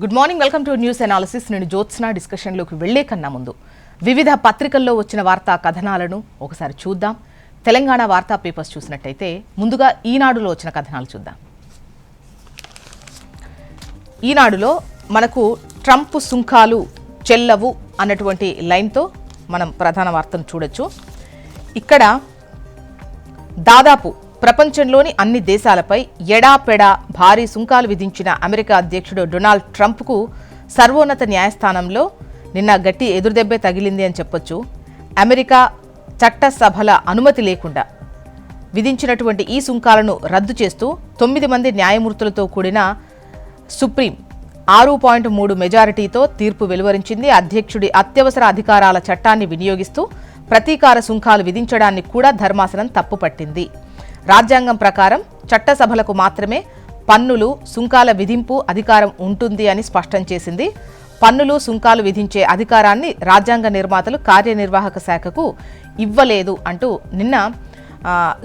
Good morning, welcome to news analysis. నేను జ్యోత్స్న. డిస్కషన్లోకి వెళ్లే కన్నా ముందు వివిధ పత్రికల్లో వచ్చిన వార్తా కథనాలను ఒకసారి చూద్దాం. తెలంగాణ వార్తా పేపర్స్ చూసినట్టయితే ముందుగా ఈనాడులో వచ్చిన కథనాలు చూద్దాం. ఈనాడులో మనకు ట్రంప్ సుంకాలు చెల్లవు అన్నటువంటి లైన్తో మనం ప్రధాన వార్తను చూడొచ్చు. ఇక్కడ దాదాపు ప్రపంచంలోని అన్ని దేశాలపై ఎడాపెడా భారీ సుంకాలు విధించిన అమెరికా అధ్యక్షుడు డొనాల్డ్ ట్రంప్కు సర్వోన్నత న్యాయస్థానంలో నిన్న గట్టి ఎదురుదెబ్బే తగిలింది అని చెప్పొచ్చు. అమెరికా చట్టసభల అనుమతి లేకుండా విధించినటువంటి ఈ సుంకాలను రద్దు చేస్తూ 9 మంది న్యాయమూర్తులతో కూడిన సుప్రీం 6.3 మెజారిటీతో తీర్పు వెలువరించింది. అధ్యక్షుడి అత్యవసర అధికారాల చట్టాన్ని వినియోగిస్తూ ప్రతీకార సుంకాలు విధించడాన్ని కూడా ధర్మాసనం తప్పుపట్టింది. రాజ్యాంగం ప్రకారం చట్టసభలకు మాత్రమే పన్నులు సుంకాల విధింపు అధికారం ఉంటుంది అని స్పష్టం చేసింది. పన్నులు సుంకాలు విధించే అధికారాన్ని రాజ్యాంగ నిర్మాతలు కార్యనిర్వాహక శాఖకు ఇవ్వలేదు అంటూ నిన్న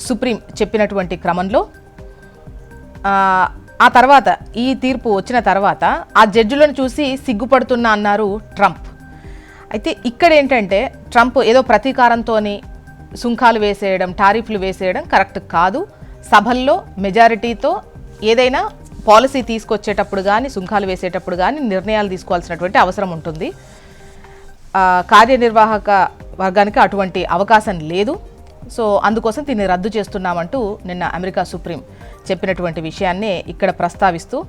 సుప్రీం చెప్పినటువంటి క్రమంలో ఆ తర్వాత ఈ తీర్పు వచ్చిన తర్వాత ఆ జడ్జిలను చూసి సిగ్గుపడుతున్నా అన్నారు ట్రంప్. అయితే ఇక్కడ ఏంటంటే ట్రంప్ ఏదో ప్రతీకారంతోని సుంకాలు వేసేయడం, టారిఫ్లు వేసేయడం కరెక్ట్ కాదు. సభల్లో మెజారిటీతో ఏదైనా పాలసీ తీసుకొచ్చేటప్పుడు కానీ సుంకాలు వేసేటప్పుడు కానీ నిర్ణయాలు తీసుకోవాల్సినటువంటి అవసరం ఉంటుంది. కార్యనిర్వాహక వర్గానికి అటువంటి అవకాశం లేదు. సో అందుకోసం దీన్ని రద్దు చేస్తున్నామంటూ నిన్న అమెరికా సుప్రీం చెప్పినటువంటి విషయాన్నే ఇక్కడ ప్రస్తావిస్తూ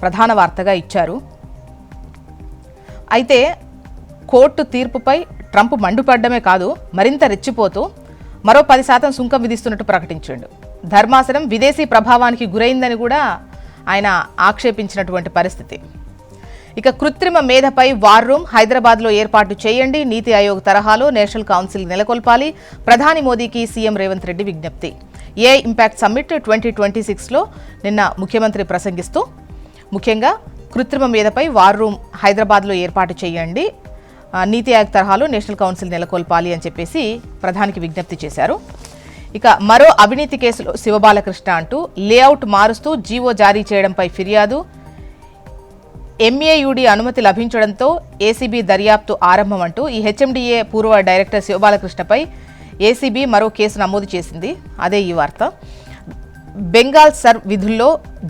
ప్రధాన వార్తగా ఇచ్చారు. అయితే కోర్టు తీర్పుపై ట్రంప్ మండిపడ్డమే కాదు, మరింత రెచ్చిపోతూ మరో 10% సుంకం విధిస్తున్నట్టు ప్రకటించాడు. ధర్మాసనం విదేశీ ప్రభావానికి గురైందని కూడా ఆయన ఆక్షేపించినటువంటి పరిస్థితి. ఇక కృత్రిమ మేధపై వార్ రూమ్ హైదరాబాద్లో ఏర్పాటు చేయండి, నీతి ఆయోగ్ తరహాలో నేషనల్ కౌన్సిల్ నెలకొల్పాలి, ప్రధాని మోదీకి సీఎం రేవంత్ రెడ్డి విజ్ఞప్తి. ఏఐ ఇంపాక్ట్ సమ్మిట్ 2026లో నిన్న ముఖ్యమంత్రి ప్రసంగిస్తూ ముఖ్యంగా కృత్రిమ మేధపై వార్ రూమ్ హైదరాబాద్లో ఏర్పాటు చేయండి, నీతి ఆయోగ్ తరహాలో నేషనల్ కౌన్సిల్ నెలకొల్పాలి అని చెప్పేసి ప్రధానికి విజ్ఞప్తి చేశారు. ఇక మరో అవినీతి కేసులో శివబాలకృష్ణ అంటూ లేఅవుట్ మారుస్తూ జీవో జారీ చేయడంపై ఫిర్యాదు, ఎంఏయుడి అనుమతి లభించడంతో ఏసీబీ దర్యాప్తు ఆరంభం అంటూ ఈ హెచ్ఎండిఏ పూర్వ డైరెక్టర్ శివబాలకృష్ణపై ఏసీబీ మరో కేసు నమోదు చేసింది. అదే ఈ వార్త. బెంగాల్ సర్ విధుల్లో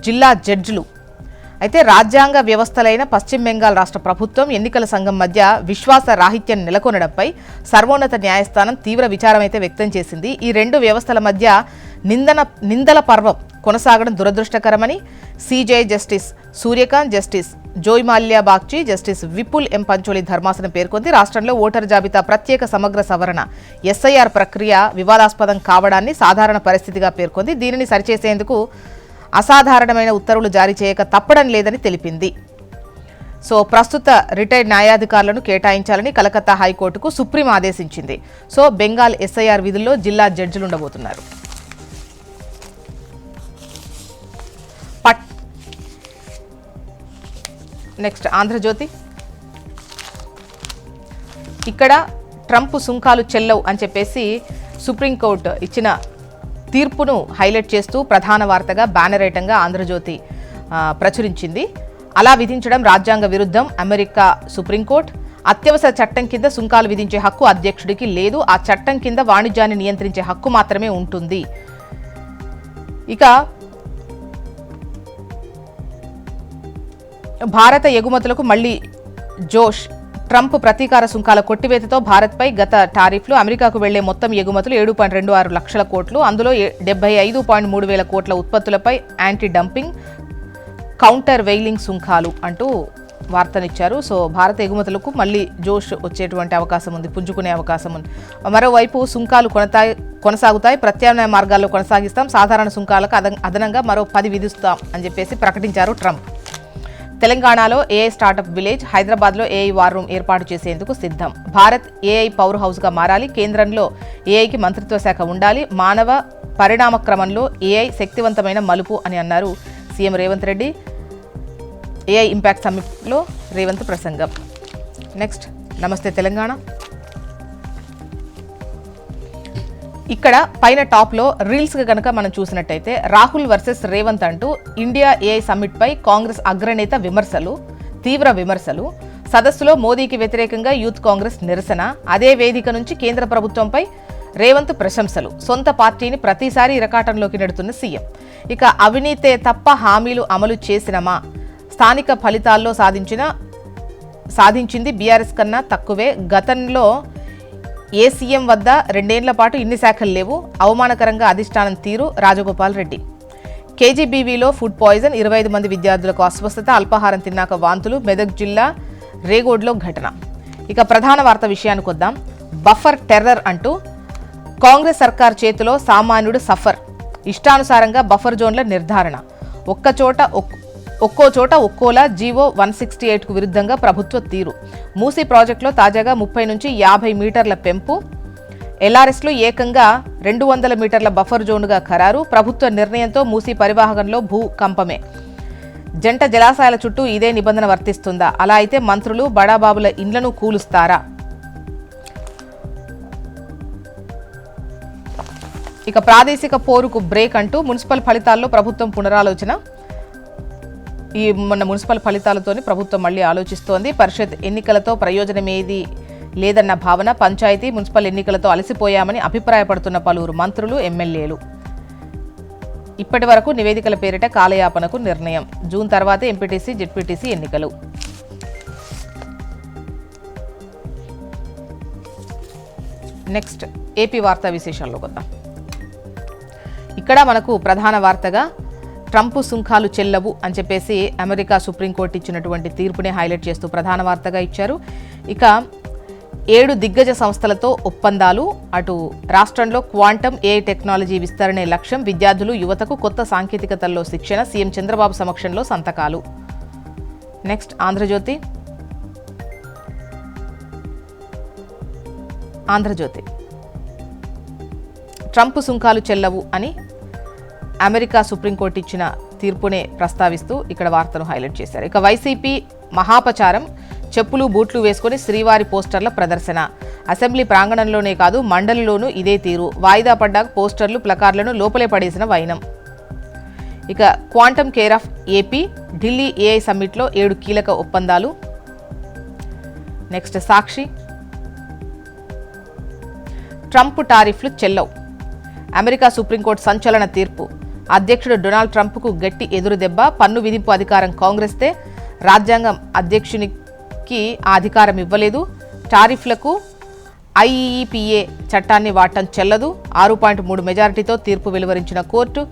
జిల్లా జడ్జిలు. అయితే రాజ్యాంగ వ్యవస్థలైన పశ్చిమ బెంగాల్ రాష్ట్ర ప్రభుత్వం, ఎన్నికల సంఘం మధ్య విశ్వాస రాహిత్యం నెలకొనడంపై సర్వోన్నత న్యాయస్థానం తీవ్ర విచారం అయితే వ్యక్తం చేసింది. ఈ రెండు వ్యవస్థల మధ్య నిందల పర్వం కొనసాగడం దురదృష్టకరమని CJ justice Suryakant, justice Joymalya Bagchi, justice Vipul M Pancholi ధర్మాసనం పేర్కొంది. రాష్ట్రంలో ఓటరు జాబితా ప్రత్యేక సమగ్ర సవరణ ఎస్ఐఆర్ ప్రక్రియ వివాదాస్పదం కావడాన్ని సాధారణ పరిస్థితిగా పేర్కొంది. దీనిని సరిచేసేందుకు అసాధారణమైన ఉత్తర్వులు జారీ చేయక తప్పడం లేదని తెలిపింది. సో ప్రస్తుత రిటైర్డ్ న్యాయాధికారులను కేటాయించాలని కలకత్తా హైకోర్టుకు సుప్రీం ఆదేశించింది. సో బెంగాల్ ఎస్ఐఆర్ విధుల్లో జిల్లా జడ్జిలు ఉండబోతున్నారు. నెక్స్ట్ ఆంధ్రజ్యోతి. ఇక్కడ ట్రంప్ సుంకాలు చెల్లవు అని చెప్పేసి సుప్రీంకోర్టు ఇచ్చిన తీర్పును హైలైట్ చేస్తూ ప్రధాన వార్తగా బ్యానర్ ఐటంగా ఆంధ్రజ్యోతి ప్రచురించింది. అలా విధించడం రాజ్యాంగ విరుద్ధం, అమెరికా సుప్రీంకోర్టు. అత్యవసర చట్టం కింద సుంకాలు విధించే హక్కు అధ్యక్షుడికి లేదు, ఆ చట్టం కింద వాణిజ్యాన్ని నియంత్రించే హక్కు మాత్రమే ఉంటుంది. ఇక భారత ఎగుమతులకు మళ్లీ జోష్. ట్రంప్ ప్రతీకార సుంకాల కొట్టివేతతో భారత్పై గత టారిఫ్లు, అమెరికాకు వెళ్లే మొత్తం ఎగుమతులు 7.26 లక్షల కోట్లు, అందులో 75.3 వేల కోట్ల ఉత్పత్తులపై యాంటీ డంపింగ్, కౌంటర్ వెయిలింగ్ సుంకాలు అంటూ వార్తనిచ్చారు. సో భారత ఎగుమతులకు మళ్లీ జోష్ వచ్చేటువంటి అవకాశం ఉంది, పుంజుకునే అవకాశం ఉంది. మరోవైపు సుంకాలు కొనసాగుతాయి, ప్రత్యామ్నాయ మార్గాల్లో కొనసాగిస్తాం, సాధారణ సుంకాలకు అదనంగా మరో 10 విధిస్తాం అని చెప్పేసి ప్రకటించారు ట్రంప్. తెలంగాణలో ఏఐ స్టార్టప్ విలేజ్, హైదరాబాద్లో ఏఐ వార్ రూమ్ ఏర్పాటు చేసేందుకు సిద్ధం. భారత్ ఏఐ పవర్ హౌస్గా మారాలి, కేంద్రంలో ఏఐకి మంత్రిత్వ శాఖ ఉండాలి, మానవ పరిణామ క్రమంలో ఏఐ శక్తివంతమైన మలుపు అని అన్నారు CM Revanth Reddy. AI impact సమ్మిట్లో రేవంత్ ప్రసంగం. నెక్స్ట్ నమస్తే తెలంగాణ. ఇక్కడ పైన టాప్లో రీల్స్గా కనుక మనం చూసినట్టయితే రాహుల్ వర్సెస్ రేవంత్ అంటూ ఇండియా ఏఐ సమ్మిట్ పై కాంగ్రెస్ అగ్రనేత విమర్శలు, తీవ్ర విమర్శలు. సదస్సులో మోదీకి వ్యతిరేకంగా యూత్ కాంగ్రెస్ నిరసన. అదే వేదిక నుంచి కేంద్ర ప్రభుత్వంపై రేవంత్ ప్రశంసలు. సొంత పార్టీని ప్రతిసారి ఇరకాటంలోకి నెడుతున్న సీఎం. ఇక అవినీతే తప్ప హామీలు అమలు చేసినమా? స్థానిక ఫలితాల్లో సాధించింది బీఆర్ఎస్ కన్నా తక్కువే. గతంలో ఏ సీఎం వద్ద 2 ఏళ్ల పాటు ఇన్ని శాఖలు లేవు. అవమానకరంగా అధిష్టానం తీరు. రాజగోపాల్ రెడ్డి. కేజీబీవీలో ఫుడ్ పాయిజన్. 25 మంది విద్యార్థులకు అస్వస్థత. అల్పాహారం తిన్నాక వాంతులు. మెదక్ జిల్లా రేగోడ్లో ఘటన. ఇక ప్రధాన వార్త విషయానికి వద్దాం. బఫర్ టెర్రర్ అంటూ కాంగ్రెస్ సర్కార్ చేతిలో సామాన్యుడు సఫర్. ఇష్టానుసారంగా బఫర్ జోన్ల నిర్ధారణ. ఒక్కో చోట ఒక్కోలా. జీవో 168కు విరుద్ధంగా ప్రభుత్వ తీరు. మూసీ ప్రాజెక్టులో తాజాగా 30 నుంచి 50 మీటర్ల పెంపు. ఎల్ఆర్ఎస్లో ఏకంగా 200 మీటర్ల బఫర్ జోన్గా ఖరారు. ప్రభుత్వ నిర్ణయంతో మూసీ పరివాహకంలో భూకంపమే. జంట జలాశయాల చుట్టూ ఇదే నిబంధన వర్తిస్తుందా? అలా అయితే మంత్రులు బడాబాబుల ఇండ్లను కూలుస్తారా? ఇక ప్రాదేశిక పోరుకు బ్రేక్ అంటూ మున్సిపల్ ఫలితాల్లో ప్రభుత్వం పునరాలోచన. మొన్న మున్సిపల్ ఫలితాలతోని ప్రభుత్వం మళ్లీ ఆలోచిస్తోంది. పరిషత్ ఎన్నికలతో ప్రయోజనమేది లేదన్న భావన. పంచాయతీ మున్సిపల్ ఎన్నికలతో అలసిపోయామని అభిప్రాయపడుతున్న పలువురు మంత్రులు, ఎమ్మెల్యేలు. ఇప్పటి వరకు నివేదికల పేరిట కాలయాపనకు నిర్ణయం. జూన్ తర్వాతే ఎంపీటీసీ, జెడ్పీటీసీ ఎన్నికలు. నెక్స్ట్ ఏపీ వార్తా విశేషాల్లోకి వద్దాం. ఇక్కడ మనకు ప్రధాన వార్తగా ట్రంప్ సుంకాలు చెల్లవు అని చెప్పేసి అమెరికా సుప్రీంకోర్టు ఇచ్చినటువంటి తీర్పుని హైలైట్ చేస్తూ ప్రధాన వార్తగా ఇచ్చారు. ఇక 7 దిగ్గజ సంస్థలతో ఒప్పందాలు. అటు రాష్ట్రంలో క్వాంటమ్ ఏఐ టెక్నాలజీ విస్తరణే లక్ష్యం. విద్యార్థులు, యువతకు కొత్త సాంకేతికతల్లో శిక్షణ. సీఎం చంద్రబాబు సమక్షంలో సంతకాలు. నెక్స్ట్ ఆంధ్రజ్యోతి. ట్రంప్ సుంకాలు చెల్లవు అని అమెరికా సుప్రీంకోర్టు ఇచ్చిన తీర్పునే ప్రస్తావిస్తూ ఇక్కడ వార్తను హైలైట్ చేశారు. ఇక వైసీపీ మహాపచారం. చెప్పులు, బూట్లు వేసుకుని శ్రీవారి పోస్టర్ల ప్రదర్శన. అసెంబ్లీ ప్రాంగణంలోనే కాదు మండలిలోనూ ఇదే తీరు. వాయిదా పడ్డాక పోస్టర్లు, ప్లకార్డులను లోపలే పడేసిన వైనం. ఇక quantum care of AP. Delhi AI సమ్మిట్లో 7 కీలక ఒప్పందాలు. నెక్స్ట్ సాక్షి. ట్రంప్ టారిఫ్లు చెల్లవు. అమెరికా సుప్రీంకోర్టు సంచలన తీర్పు. అధ్యక్షుడు డొనాల్డ్ ట్రంప్కు గట్టి ఎదురు దెబ్బ. పన్ను విధింపు అధికారం కాంగ్రెస్దే. రాజ్యాంగం అధ్యక్షునికి ఆ అధికారం ఇవ్వలేదు. టారిఫ్లకు ఐఈపీఏ చట్టాన్ని వాడటం చెల్లదు. 6.3 మెజారిటీతో తీర్పు వెలువరించిన కోర్టు.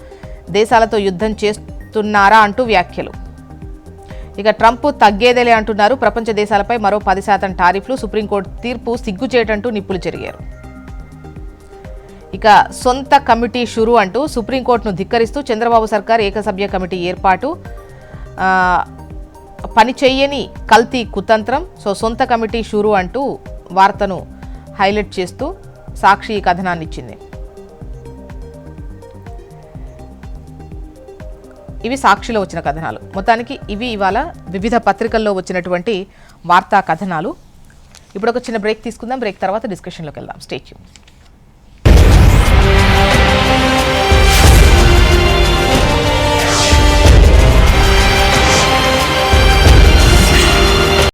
దేశాలతో యుద్ధం చేస్తున్నారా అంటూ వ్యాఖ్యలు. ఇక ట్రంప్ తగ్గేదేలే అంటున్నారు. ప్రపంచ దేశాలపై మరో 10% టారిఫ్లు. సుప్రీంకోర్టు తీర్పు సిగ్గుచేటంటూ నిప్పులు చెరిగారు. ఇక సొంత కమిటీ షురు అంటూ సుప్రీంకోర్టును ధిక్కరిస్తూ చంద్రబాబు సర్కార్ ఏకసభ్య కమిటీ ఏర్పాటు. పని చెయ్యని కల్తీ కుతంత్రం. సొంత కమిటీ షురు అంటూ వార్తను హైలైట్ చేస్తూ సాక్షి కథనాన్ని ఇచ్చింది. ఇవి సాక్షిలో వచ్చిన కథనాలు. మొత్తానికి ఇవి ఇవాళ వివిధ పత్రికల్లో వచ్చినటువంటి వార్తా కథనాలు. ఇప్పుడు ఒక చిన్న బ్రేక్ తీసుకుందాం. బ్రేక్ తర్వాత డిస్కషన్లోకి వెళ్దాం. Stay tune.